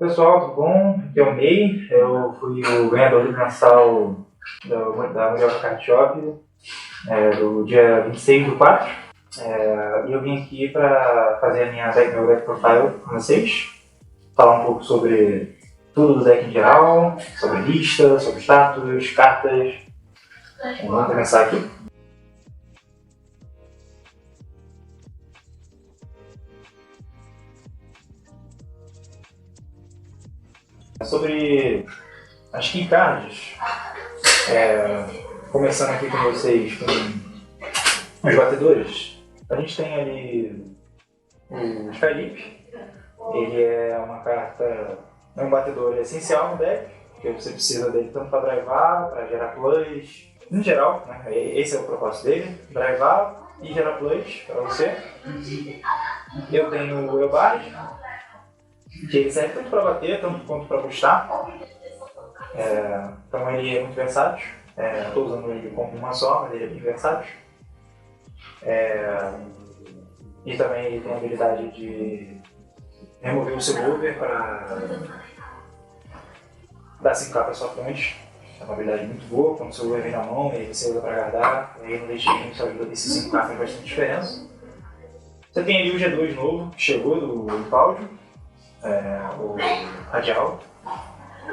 Pessoal, tudo bom? Aqui é o Ney, eu fui o ganhador do mensal da Mundial Card Shop do dia 26/4. E eu vim aqui para fazer meu deck profile com vocês, falar um pouco sobre tudo do deck em geral, sobre lista, sobre status, cartas. Vamos começar aqui. Sobre as keycards, começando aqui com vocês com os batedores, a gente tem ali o Skyleap. Ele é uma carta, é um batedor essencial no deck, porque você precisa dele tanto para drivar, para gerar plus, em geral, né? Esse é o propósito dele, drivar e gerar plus para você. Eu tenho o Eobard, que ele serve tanto para bater, tanto quanto para boostar. Então ele é muito versátil. Estou usando ele como uma só, mas ele é bem versátil. E também ele tem a habilidade de remover o seu over para dar 5k para sua fonte. É uma habilidade muito boa, quando o seu over vem na mão e você usa para guardar, aí no late game isso ajuda, esse 5k faz bastante diferença. Você tem ali o G2 novo, que chegou do Cláudio, o Radial.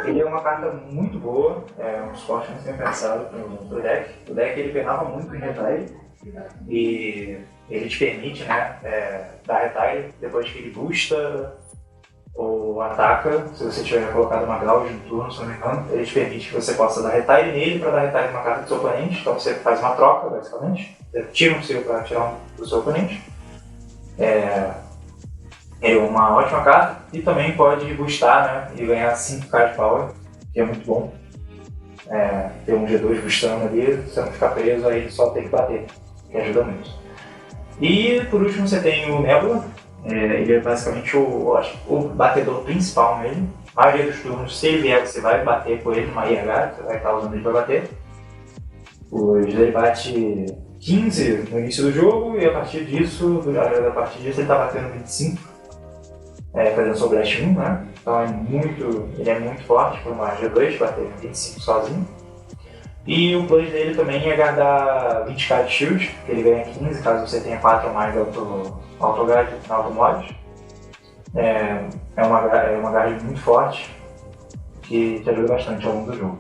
Ele é uma carta muito boa, um suporte muito bem pensado pro deck. O deck ele penava muito em retire e ele te permite, dar retire depois que ele boosta ou ataca. Se você tiver colocado uma Gauge no turno, se não me engano, ele te permite que você possa dar retire nele para dar retire numa carta do seu oponente. Então você faz uma troca, basicamente. Você tira um seu para tirar um do seu oponente. É uma ótima carta e também pode boostar, e ganhar 5k de power, que é muito bom. Ter um G2 boostando ali, você não ficar preso, aí só tem que bater, que ajuda muito. E por último você tem o Nebula, ele é basicamente o batedor principal nele. A maioria dos turnos, se ele vier, você vai bater com ele numa IH, você vai estar usando ele para bater. Ele bate 15 no início do jogo e a partir disso ele está batendo 25. Fazendo seu Blast 1, né? Então ele é muito forte para uma G2, bater 25 sozinho. E o plus dele também é guardar 20k de shield, que ele ganha 15 caso você tenha 4 ou mais auto-mod. É uma guard muito forte, que te ajuda bastante ao longo do jogo.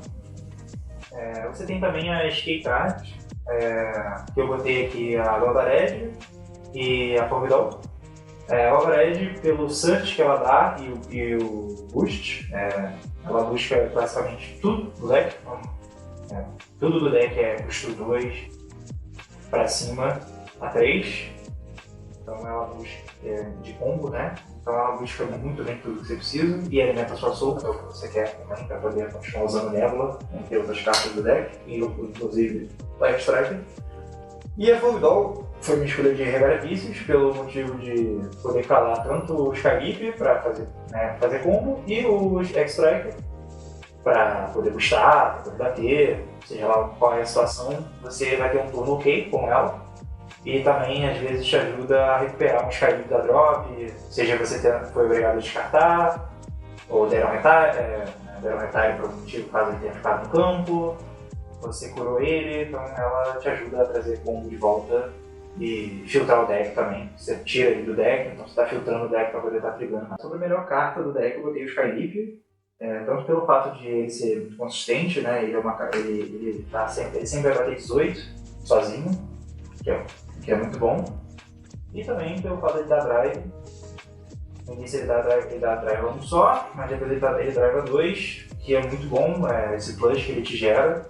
Você tem também as keycards, que eu botei aqui a Lodared e a Forvidal. A Overhead, pelo search que ela dá e o boost, ela busca basicamente tudo do deck. Tudo do deck é custo 2 para cima a 3. Então ela busca de combo, Então ela busca muito bem tudo que você precisa e alimenta a sua soul, que é o que você quer também, para poder continuar usando Nebula, entre outras cartas do deck, e inclusive Life Striker. E a Forvidal foi minha escolha de Regalia Vícios pelo motivo de poder calar tanto o Skyleap para fazer combo e o X-Striker para poder boostar, para poder bater, seja lá qual é a situação, você vai ter um turno ok com ela e também às vezes te ajuda a recuperar um Skyleap da drop, seja você foi obrigado a descartar ou deram retire por algum motivo caso ele tenha ficado no campo. Você curou ele, então ela te ajuda a trazer combo de volta e filtrar o deck também. Você tira ele do deck, então você está filtrando o deck para poder estar brigando. Sobre a melhor carta do deck, eu botei o Skyleap, tanto pelo fato de ele ser muito consistente, ele sempre vai bater 18 sozinho, que é muito bom. E também pelo fato de ele dar drive. No início ele dá drive um só, mas depois ele drive 2, que é muito bom, esse plus que ele te gera.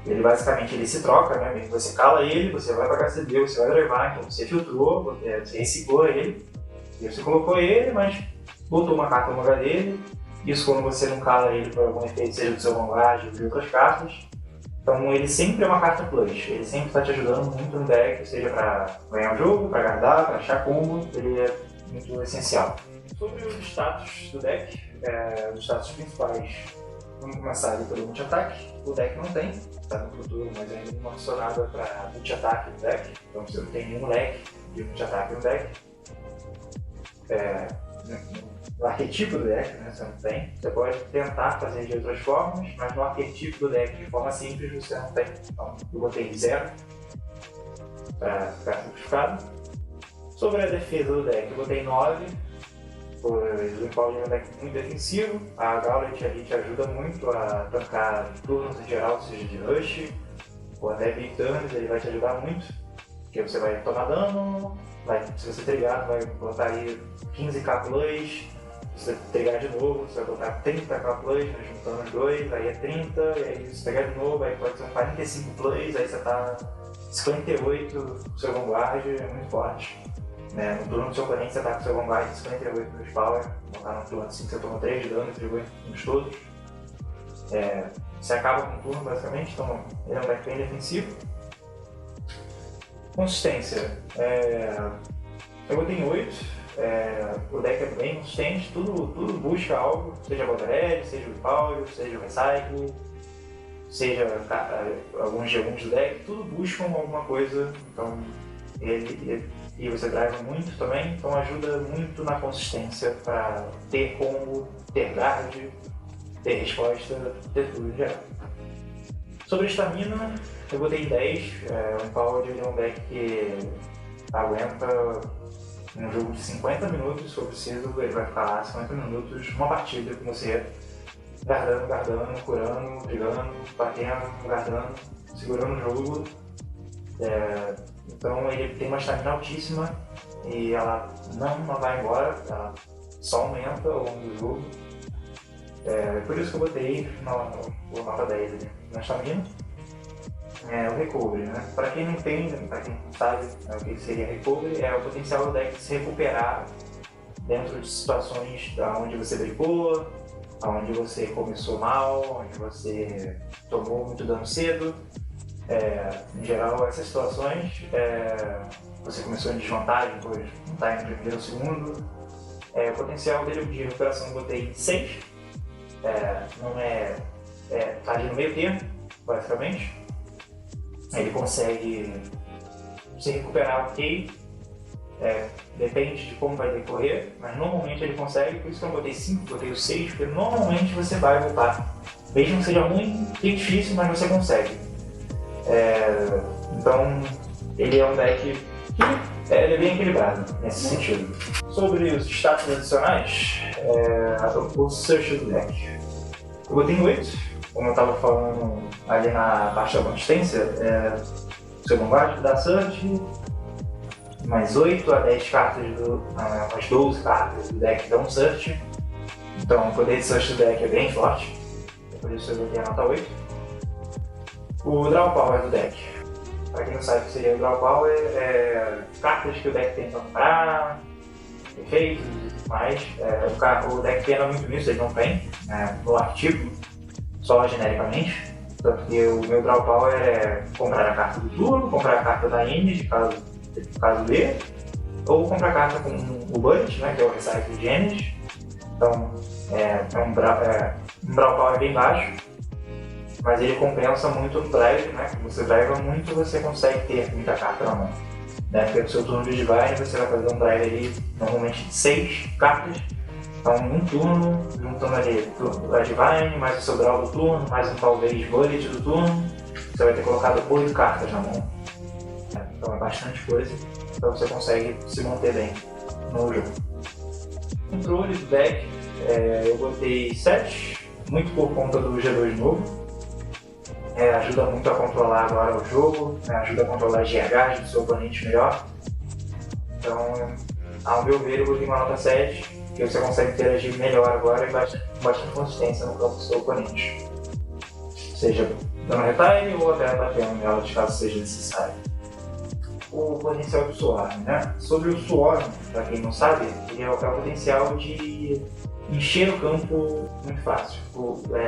Ele basicamente se troca, Você cala ele, você vai para KCD, você vai drivar, então você filtrou, você reciclou ele, e você colocou ele, mas botou uma carta no lugar dele. Isso quando você não cala ele por algum efeito, seja do seu Vanguard ou de outras cartas. Então ele sempre é uma carta plus, ele sempre está te ajudando muito no deck, seja para ganhar o jogo, para guardar, para achar combo, ele é muito essencial. Sobre os status do deck, os status principais. Vamos começar ali pelo multi-ataque. O deck não tem, está no futuro, mas ainda não adicionada para multi-ataque no deck. Então você não tem nenhum leque de multi-ataque no deck. no arquetipo do deck, né, você não tem. Você pode tentar fazer de outras formas, mas no arquetipo do deck, de forma simples, você não tem. Então, eu botei 0 para ficar simplificado. Sobre a defesa do deck, eu botei 9, pois o Impaled é um deck muito defensivo. A Gauntlet ali te ajuda muito a tancar turnos em geral, seja de Rush ou até Big Turns, ele vai te ajudar muito, porque você vai tomar dano, se você trigar, vai botar aí 15k plus, se você trigar de novo, você vai botar 30k plus, né, juntando os dois, aí é 30, e aí se pegar de novo, aí pode ser um 45 plus, aí você tá 58, o seu Vanguard é muito forte. Né? No turno do seu oponente você tá com o seu Vanguard de 58 plus power, botar no turno assim você toma 3 de dano, trigou em todos. Você acaba com o turno basicamente, então ele é um deck bem defensivo. Consistência, eu botei em 8, o deck é bem consistente, tudo busca algo, seja Bothered, seja o Impaled, seja o Recycle, seja alguns G1s do deck, tudo buscam alguma coisa, então e você drive muito também, então ajuda muito na consistência para ter combo, ter guard, ter resposta, ter tudo em geral. Sobre estamina, eu botei 10, o Impaled é um deck que aguenta um jogo de 50 minutos, se for preciso, ele vai ficar lá 50 minutos, uma partida com você guardando, curando, brigando, batendo, guardando, segurando o jogo. Então ele tem uma estamina altíssima e ela não vai embora, ela só aumenta ao longo do jogo. Por isso que eu botei o nota 10 ali na estamina. O recovery, né? Para quem não entende, para quem não sabe o que seria recovery, é o potencial do deck de se recuperar dentro de situações onde você brigou, onde você começou mal, onde você tomou muito dano cedo. Em geral, essas situações, você começou em desvantagem, depois não está em primeiro ou segundo. O potencial dele de recuperação eu botei 6. Está ali no meio termo, basicamente. Ele consegue se recuperar ok, depende de como vai decorrer, mas normalmente ele consegue, por isso que eu botei 5, botei o 6, porque normalmente você vai voltar. Mesmo que seja ruim, que é difícil, mas você consegue. Então ele é um deck que ele é bem equilibrado nesse sentido. Sobre os status adicionais, o search do deck. Eu botei em 8. Como eu estava falando ali na parte da consistência, o seu Vanguard dá search, mais 8 a 10 cartas, mais 12 cartas do deck dão search. Então o poder de search do deck é bem forte, por isso eu botei a nota 8. O Draw Power do deck. Para quem não sabe o que seria o Draw Power, cartas que o deck tem para comprar, efeitos e tudo mais. O deck pena muito nisso, ele não tem no artigo, só genericamente. Tanto que o meu Draw Power é comprar a carta do turno, comprar a carta da End, caso dê, ou comprar a carta com o Budget, né, que é o Recycle de Energy. Então um Draw Power bem baixo, mas ele compensa muito no drive, né? Quando você driva muito, você consegue ter muita carta na mão. Porque no seu turno de Divine você vai fazer um drive ali, normalmente de 6 cartas. Então, num turno, juntando ali a Divine, mais o seu draw do turno, mais um talvez bullet do turno, você vai ter colocado 8 cartas na mão. Então é bastante coisa, então você consegue se manter bem no jogo. Controle do deck, eu botei 7, muito por conta do G2 novo. Ajuda muito a controlar agora o jogo, ajuda a controlar as GHs do seu oponente melhor. Então, ao meu ver, eu botei uma nota 7, que você consegue interagir melhor agora e com bastante consistência no campo do seu oponente. Seja dando retire ou até batendo nela, caso seja necessário. O potencial do Swarm, né? Sobre o Swarm, para quem não sabe, ele é o potencial de encher o campo muito fácil,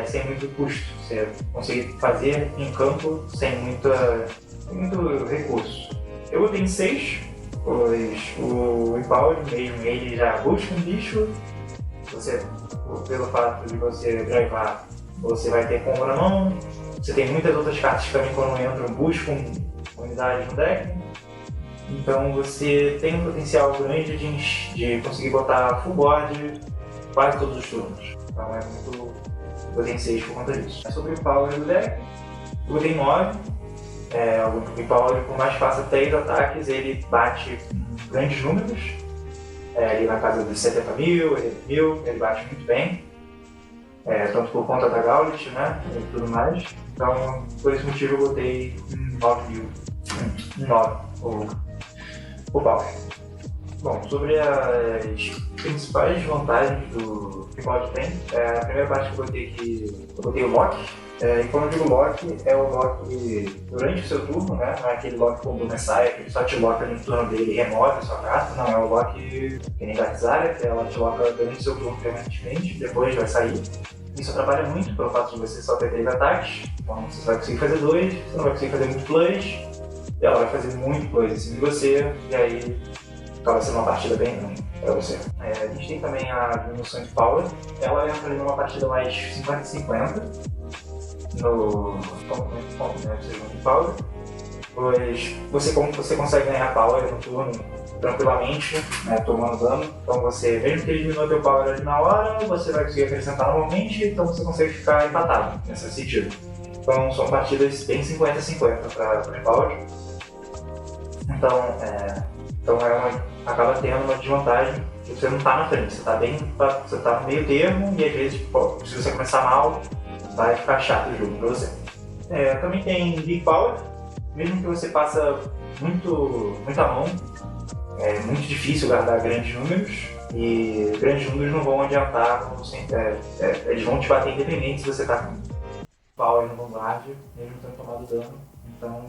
sem muito custo. Você consegue fazer em campo sem muito recurso. Eu botei em 6, pois o Impaled mesmo ele já busca um bicho. Pelo fato de você drivar, você vai ter combo na mão. Você tem muitas outras cartas que também quando entram buscam unidades no deck. Então você tem um potencial grande de conseguir botar full board quase todos os turnos. Então é muito botei 6 por conta disso. Sobre o power do deck, eu botei 9. O power, por mais que faça 3 ataques, ele bate com grandes números. Ali na casa dos 70 mil, 80 mil, ele bate muito bem. Tanto por conta da Gauntlet, né, e tudo mais. Então, por esse motivo eu botei 9 mil. 9 o power. Bom, sobre as principais vantagens do que o Cloud tem, a primeira parte que eu botei aqui, eu botei o lock. E quando eu digo lock, é o lock durante o seu turno, né? Não é aquele lock como do Messiah, que ele só te loca no turno dele e remove a sua carta. Não, é o lock que nem da Zarya, que ela te loca durante o seu turno permanentemente, depois vai sair. Isso atrapalha muito pelo fato de você só ter 3 ataques, então você vai conseguir fazer 2, você não vai conseguir fazer muito plays, e ela vai fazer muito plays em cima de você, e aí acaba sendo uma partida bem ruim pra você. A gente tem também a diminuição de power, ela entra ali numa partida mais 50-50, no de power, pois você consegue ganhar power no turno tranquilamente, né, tomando dano. Então você, mesmo que ele diminua teu power ali na hora, você vai conseguir acrescentar normalmente, então você consegue ficar empatado nesse sentido. Então são partidas bem 50-50 para power. Então acaba tendo uma desvantagem que você não está na frente, você está no meio termo e às vezes, se você começar mal, vai ficar chato o jogo para você. Também tem Big Power, mesmo que você passa muita mão, é muito difícil guardar grandes números, e grandes números não vão adiantar, eles vão te bater independente se você está com Power no Vanguard, mesmo tendo tomado dano. Então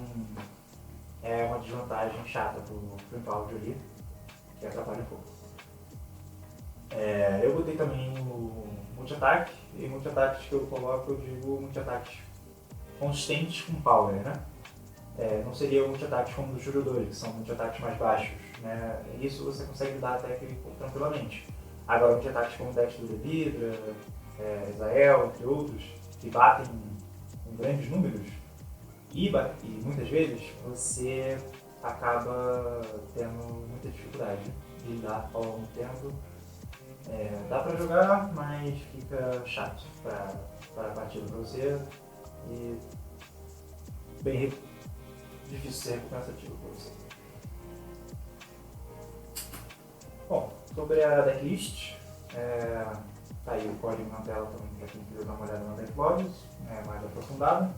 é uma desvantagem chata pro Power ali, que atrapalha um pouco. Eu botei também o multi-ataque, e multi-ataques que eu coloco, eu digo multi-ataques consistentes com Power, né? Não seria multi-ataques como dos jogadores, que são multi-ataques mais baixos, né? Isso você consegue dar até que tranquilamente. Agora, multi-ataques como o deck do Devidra, Israel, entre outros, que batem em grandes números, e muitas vezes você acaba tendo muita dificuldade de lidar ao longo do tempo. Dá pra jogar, mas fica chato para a partida pra você e bem difícil ser cansativo para você. Bom, sobre a decklist, tá aí o código na tela também para quem quiser dar uma olhada na decklogs, mais aprofundado.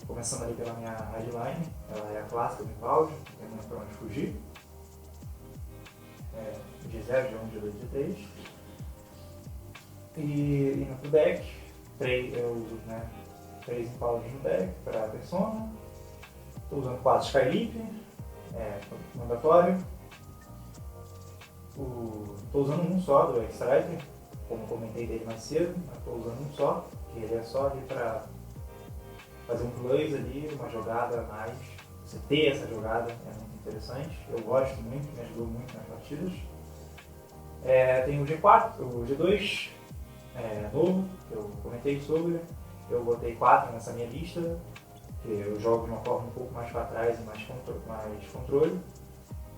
Começando ali pela minha headline, ela é a clássica de Cloud, não tem muito para onde fugir. G0, G1, G2, G3. E indo pro deck, eu uso 3 Cloud no deck para a persona. Estou usando 4 Skyleap, mandatório. Estou usando um só do X-Striker, como comentei dele mais cedo, mas estou usando um só, que ele é só ali para fazer um plus ali, uma jogada a mais. Você ter essa jogada é muito interessante, eu gosto muito, me ajudou muito nas partidas. Tem o G4, o G2 novo, que eu comentei sobre. Eu botei 4 nessa minha lista, que eu jogo de uma forma um pouco mais para trás e mais controle.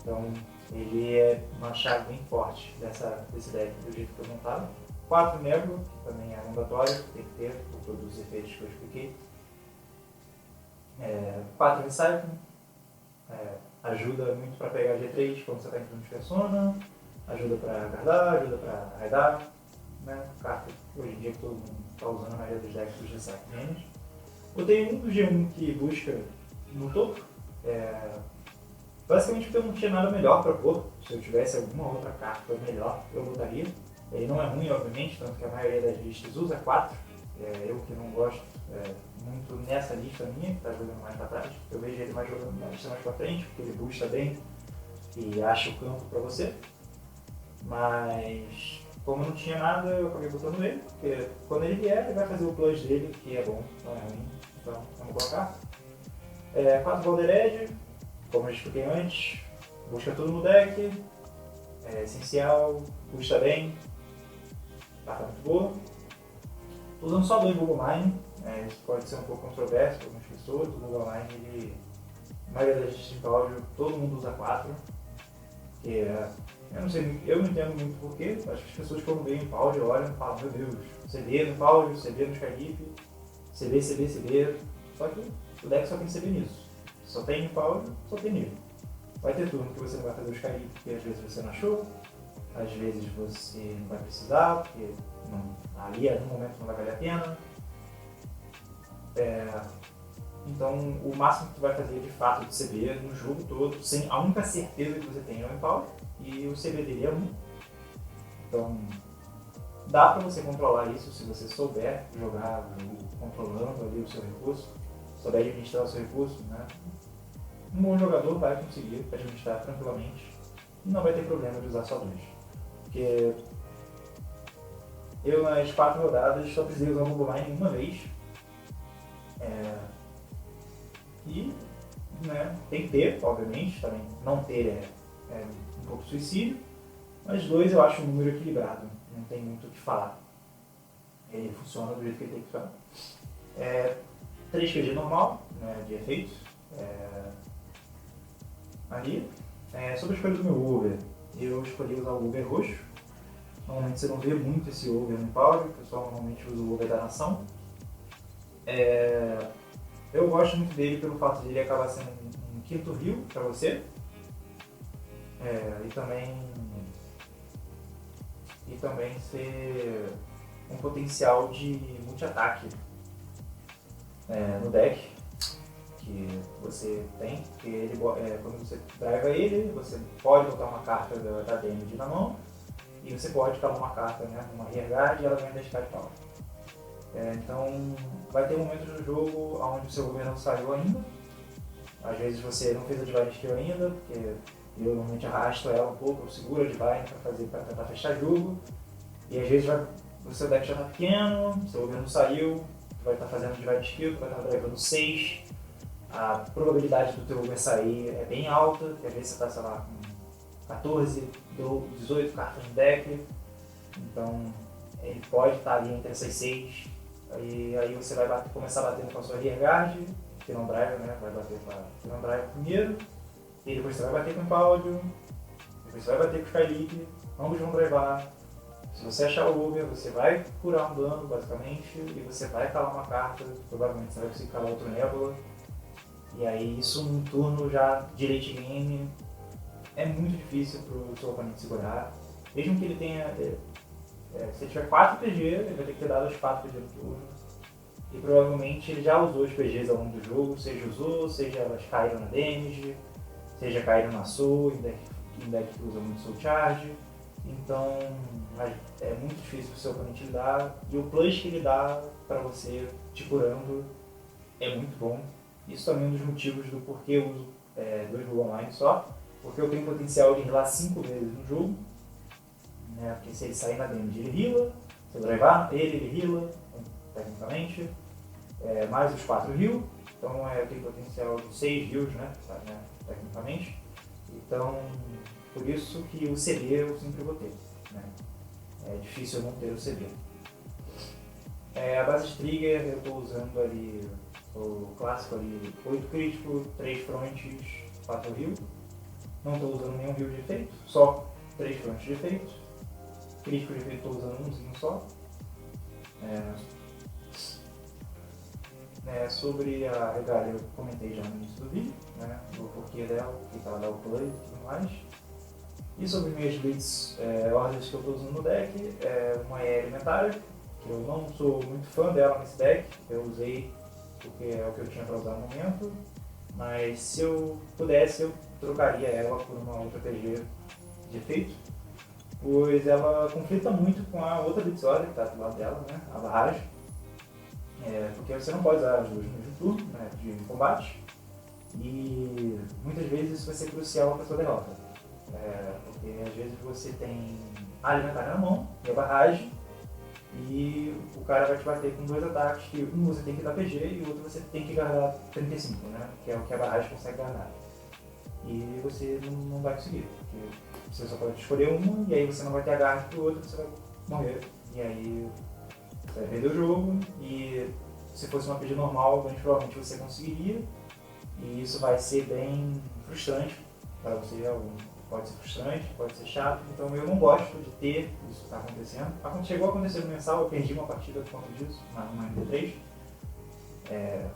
Então ele é uma chave bem forte desse deck do jeito que eu montava. 4 Nebula, que também é mandatório, tem que ter por todos os efeitos que eu expliquei. 4 Recycle, ajuda muito para pegar G3 quando você está entrando de persona, ajuda para guardar, ajuda para raidar, né? Carta hoje em dia que todo mundo está usando a maioria dos decks dos Recycle menos. Eu tenho um do G1 que busca no topo, basicamente porque eu não tinha nada melhor para pôr. Se eu tivesse alguma outra carta melhor, eu botaria. Ele não é ruim, obviamente, tanto que a maioria das listas usa 4. Eu que não gosto muito nessa lista minha, que está jogando mais para trás. Eu vejo ele jogando na lista mais para frente, porque ele boosta bem e acha o campo para você. Mas como não tinha nada, eu acabei botando ele, porque quando ele vier, ele vai fazer o plus dele, que é bom, não é ruim. Então, vamos colocar. 4 Boulder Edge, como eu expliquei antes, busca tudo no deck, é essencial, custa bem, carta muito boa. Estou usando só 2 Google Mine, isso pode ser um pouco controverso para algumas pessoas. O Google Mine, a maioria das listas de áudio, todo mundo usa 4, porque Eu não sei, eu não entendo muito porquê. Acho que as pessoas quando veem o Paulo olham e falam, meu Deus, CB no Paulo, CB no Skype, CB. Só que o deck só tem CB nisso. Só tem Paulo, só tem nível. Vai ter turno que você não vai fazer o Skype porque às vezes você não achou, às vezes você não vai precisar, porque ali no momento não vai valer a pena. Então, o máximo que tu vai fazer de fato de CB no jogo todo, sem a única certeza que você tem é o Empower, e o CB dele é 1. Então, dá pra você controlar isso se você souber jogar o jogo controlando ali o seu recurso, souber administrar o seu recurso, né? Um bom jogador vai conseguir administrar tranquilamente e não vai ter problema de usar só 2. Porque eu nas 4 rodadas só precisei usar o Mobile Line uma vez. E tem que ter, obviamente, também não ter é um pouco suicídio, mas 2 eu acho um número equilibrado, não tem muito o que falar. Ele funciona do jeito que ele tem que funcionar. 3 QG normal, né, de efeitos. Ali. Sobre a escolha do meu over, eu escolhi usar o over roxo. Normalmente você não vê muito esse over no Power, o pessoal normalmente usa o over da nação. Eu gosto muito dele pelo fato de ele acabar sendo um quinto rio para você. E também ser um potencial de multi-ataque no deck que você tem, porque ele, quando você driva ele, você pode botar uma carta da damage na mão e você pode calar uma carta, né, uma rearguard e ela ganha 10k de power. Então vai ter momentos no jogo onde o seu governo não saiu ainda. Às vezes você não fez a Divine Skill ainda, porque eu normalmente arrasto ela um pouco, eu seguro a Divine para tentar fechar jogo. E às vezes o seu deck já está pequeno, seu governo não saiu, tu vai estar fazendo Divine Skill, tu vai estar drivando 6. A probabilidade do teu over sair é bem alta, porque às vezes você está, sei lá, com 14, 18 cartas no deck. Então ele pode estar ali entre essas 6. Aí você vai começar batendo com a sua rearguard, que não drive, né? Vai bater com a que não drive primeiro, e depois você vai bater com o Impaldium, depois você vai bater com o Skyleap, ambos vão drivar. Se você achar o over, você vai curar um dano, basicamente, e você vai calar uma carta, provavelmente você vai conseguir calar outro Nebula. E aí isso num turno já de late game é muito difícil pro seu oponente segurar. Mesmo que ele tenha... se ele tiver 4 PG, ele vai ter que ter dado os 4 PG no turno. E provavelmente ele já usou os PGs ao longo do jogo, seja elas caíram na damage, seja caíram na soul, em deck que usa muito soul charge. Então é muito difícil pro seu oponente lidar. E o plus que ele dá pra você te curando é muito bom. Isso também é um dos motivos do porquê eu uso 2 Blue Online só. Porque eu tenho potencial de healar 5 vezes no jogo. Porque se ele sair na damage ele heala, se eu drivar ele heala, tecnicamente, mais os 4 heal, então eu tenho potencial de 6 heals, né, tecnicamente. Então, por isso que o CB eu sempre vou ter, né? É difícil eu não ter o CB. A base de trigger eu estou usando ali o clássico ali, 8 crítico, 3 frontes, 4 heal. Não estou usando nenhum heal de efeito, só 3 frontes de efeito. Crítico de efeito estou usando umzinho só. Sobre a regalha eu comentei já no início do vídeo, né, do porquê dela, que ela dá o play e tudo mais. E sobre minhas blitz ordens que eu estou usando no deck, uma é elementária, que eu não sou muito fã dela nesse deck, eu usei porque é o que eu tinha para usar no momento, mas se eu pudesse eu trocaria ela por uma outra PG de efeito, pois ela conflita muito com a outra blitz order que está do lado dela, né, a barragem. Porque você não pode usar as duas no mesmo turno, né, de combate, e muitas vezes isso vai ser crucial para a sua derrota. Porque às vezes você tem a alimentar na mão e a barragem, e o cara vai te bater com 2 ataques, que um você tem que dar PG e o outro você tem que guardar 35, né, que é o que a barragem consegue guardar. E você não vai conseguir, porque você só pode escolher uma, e aí você não vai ter agarre pro outro, você vai morrer. E aí você vai perder o jogo, e se fosse uma PG normal, bem provavelmente você conseguiria, e isso vai ser bem frustrante para você pode ser frustrante, pode ser chato, então eu não gosto de ter isso que está acontecendo. Chegou a acontecer no mensal, eu perdi uma partida por conta disso, na MP3,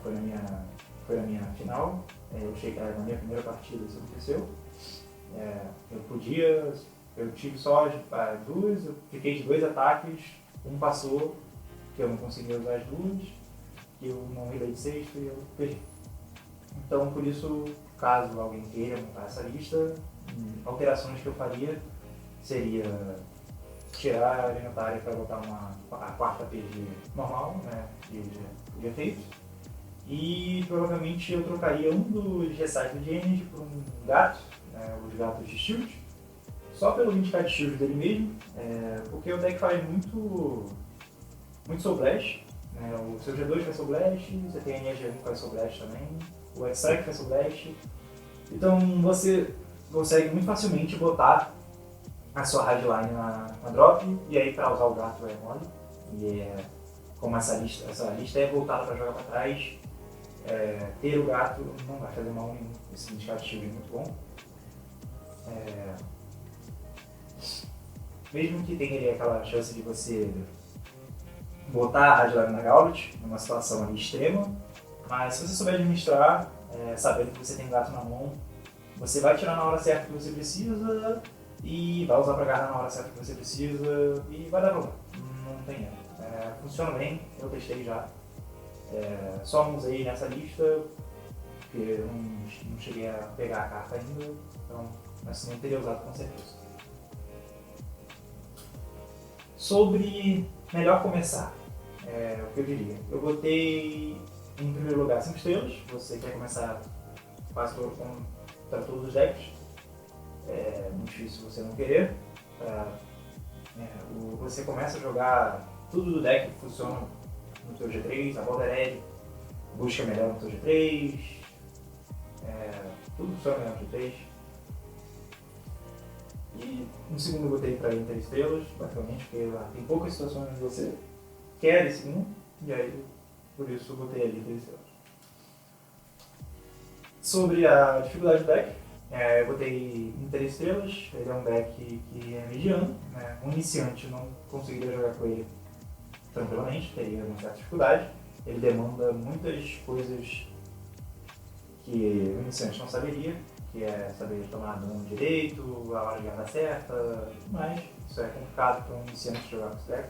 foi na minha final, eu cheguei na minha primeira partida, isso aconteceu. Eu tive só duas, eu fiquei de 2 ataques, um passou, que eu não conseguia usar as duas, que eu não relei de sexto e eu perdi. Então, por isso, caso alguém queira montar essa lista, alterações que eu faria seria tirar a alimentária para botar a quarta PG normal, né, de efeitos, e provavelmente eu trocaria um dos recais do Genes por um gato, né, os gatos de shield, só pelo 20k de shield dele mesmo, porque o deck faz muito Soul Blast, né, o seu G2 faz Soul Blast, você tem a NG1 que faz Soul Blast também, o X-Strike faz Soul Blast, então você consegue muito facilmente botar a sua hardline na drop, e aí para usar o gato é mole, e como essa lista é voltada para jogar para trás, ter o gato não vai fazer mal nenhum, esse indicativo é muito bom. Mesmo que tenha ali aquela chance de você botar a hardline na Gauntlet, numa situação ali extrema, mas se você souber administrar, sabendo que você tem gato na mão, você vai tirar na hora certa que você precisa e vai usar pra agarrar na hora certa que você precisa e vai dar problema, não tem erro. Funciona bem, eu testei já. Só não usei nessa lista, porque eu não cheguei a pegar a carta ainda, então mas não teria usado com certeza. Sobre melhor começar, o que eu diria? Eu botei em primeiro lugar 5 estrelas, você quer começar quase contra todos os decks, é muito difícil você não querer. Você começa a jogar tudo do deck que funciona no teu G3, a Bothered busca melhor no teu G3, tudo funciona melhor no G3. E no segundo eu botei para Inter estrelas, basicamente, porque lá tem poucas situações onde você quer esse 1, e aí por isso eu botei ali Inter estrelas. Sobre a dificuldade do deck, eu botei Inter estrelas, ele é um deck que é mediano, né? Um iniciante não conseguiria jogar com ele tranquilamente, teria uma certa dificuldade, ele demanda muitas coisas que o iniciante não saberia, que é saber tomar dano direito, a hora de guardar certa, mas isso é complicado para um iniciante jogar com esse deck.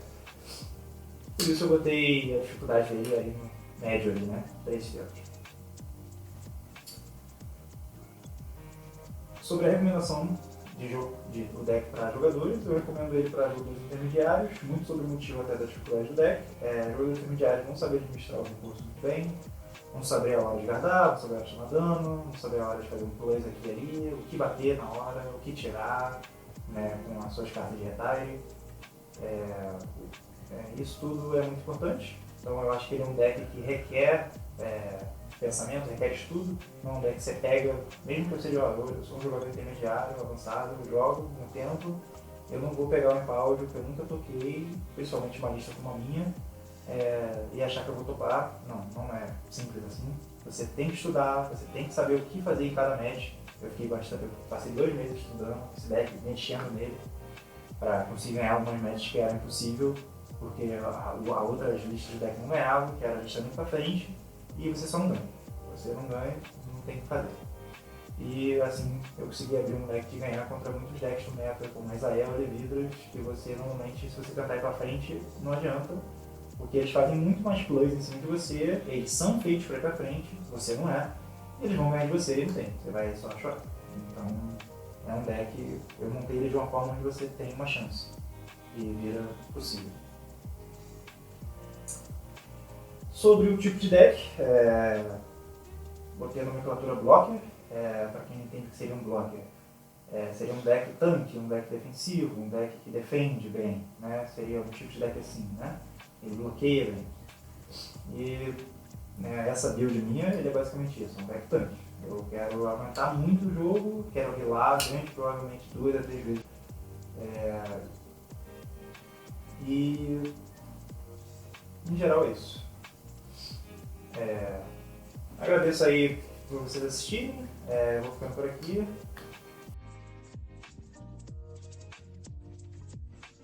Por isso eu botei a dificuldade dele aí no médio, ali, né? 3 estrelas. Sobre a recomendação do deck para jogadores, eu recomendo ele para jogadores intermediários, muito sobre o motivo até da dificuldade do deck. Jogadores intermediários vão saber administrar os recursos muito bem, vão saber a hora de guardar, vão saber a hora de tomar dano, vão saber a hora de fazer um plus aqui e ali, o que bater na hora, o que tirar, né, com as suas cartas de retire. Isso tudo é muito importante, então eu acho que ele é um deck que requer pensamento, requer estudo, não é um deck que você pega, mesmo que eu seja jogador, eu sou um jogador intermediário, avançado, eu jogo no tempo, eu não vou pegar um Empáudio que eu nunca toquei, principalmente uma lista como a minha, e achar que eu vou topar. Não é simples assim. Você tem que estudar, você tem que saber o que fazer em cada match. Eu passei 2 meses estudando esse deck, mexendo nele, para conseguir ganhar alguns matches que era impossível, porque a outras listas de deck não ganhavam, que era a lista muito pra frente, e você só não ganha. Você não ganha, não tem o que fazer. E assim, eu consegui abrir um deck de ganhar contra muitos decks no meta, como Israel e Levidras, que você normalmente, se você tentar ir pra frente, não adianta, porque eles fazem muito mais plays em cima de você, eles são feitos para ir pra frente, você não é, eles vão ganhar de você e não tem, você vai só chorar. Então, é um deck, eu montei ele de uma forma onde você tem uma chance, e vira possível. Sobre o tipo de deck, botei a nomenclatura blocker, para quem entende que seria um blocker. Seria um deck tanque, um deck defensivo, um deck que defende bem, né? Seria um tipo de deck assim, né? Ele bloqueia bem. E essa build minha, ele é basicamente isso, um deck tanque. Eu quero aguentar muito o jogo, quero rilar grande, provavelmente 2 a 3 vezes. E em geral é isso. Agradeço aí por vocês assistirem, vou ficando por aqui.